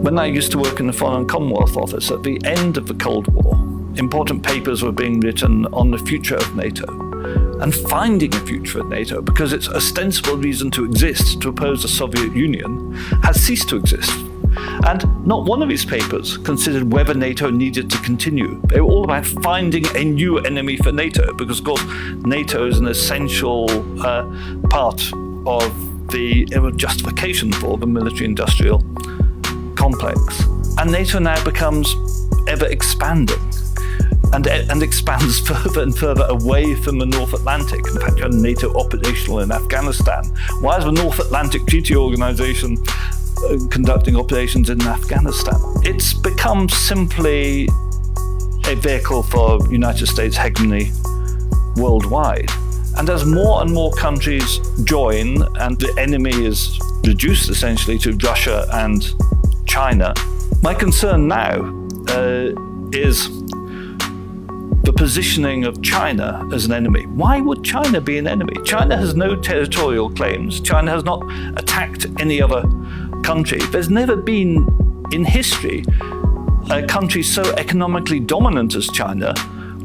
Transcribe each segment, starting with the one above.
When I used to work in the Foreign and Commonwealth Office, at the end of the Cold War, important papers were being written on the future of NATO. And finding a future of NATO, because its ostensible reason to exist, to oppose the Soviet Union, has ceased to exist. And not one of these papers considered whether NATO needed to continue. They were all about finding a new enemy for NATO, because of course NATO is an essential part of the justification for the military-industrial complex. And NATO now becomes ever expanding and expands further and further away from the North Atlantic. In fact, you have NATO operational in Afghanistan. Why is the North Atlantic Treaty Organization conducting operations in Afghanistan? It's become simply a vehicle for United States hegemony worldwide. And as more and more countries join and the enemy is reduced essentially to Russia and China, my concern now is the positioning of China as an enemy. Why would China be an enemy? China has no territorial claims. China has not attacked any other country. There's never been in history a country so economically dominant as China,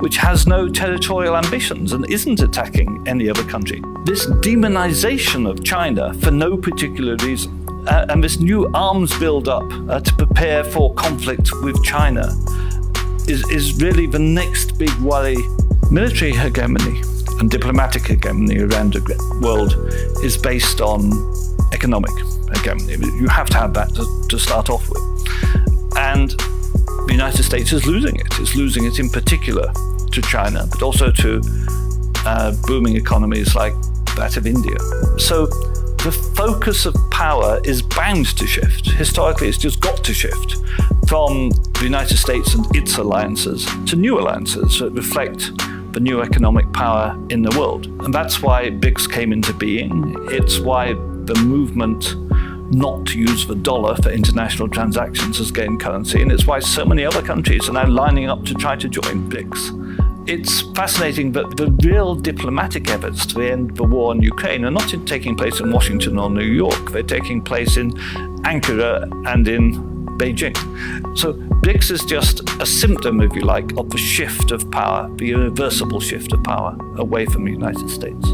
which has no territorial ambitions and isn't attacking any other country. This demonization of China for no particular reason, and this new arms build-up to prepare for conflict with China is really the next big worry. Military hegemony and diplomatic hegemony around the world is based on economic hegemony. You have to have that to start off with. And the United States is losing it. It's losing it in particular to China, but also to booming economies like that of India. So the focus of power is bound to shift. Historically, it's just got to shift from the United States and its alliances to new alliances that reflect the new economic power in the world. And that's why BRICS came into being. It's why the movement not to use the dollar for international transactions has gained currency, and it's why so many other countries are now lining up to try to join BRICS. It's fascinating that the real diplomatic efforts to end the war in Ukraine are not taking place in Washington or New York. They're taking place in Ankara and in Beijing. So BRICS is just a symptom, if you like, of the shift of power, the irreversible shift of power away from the United States.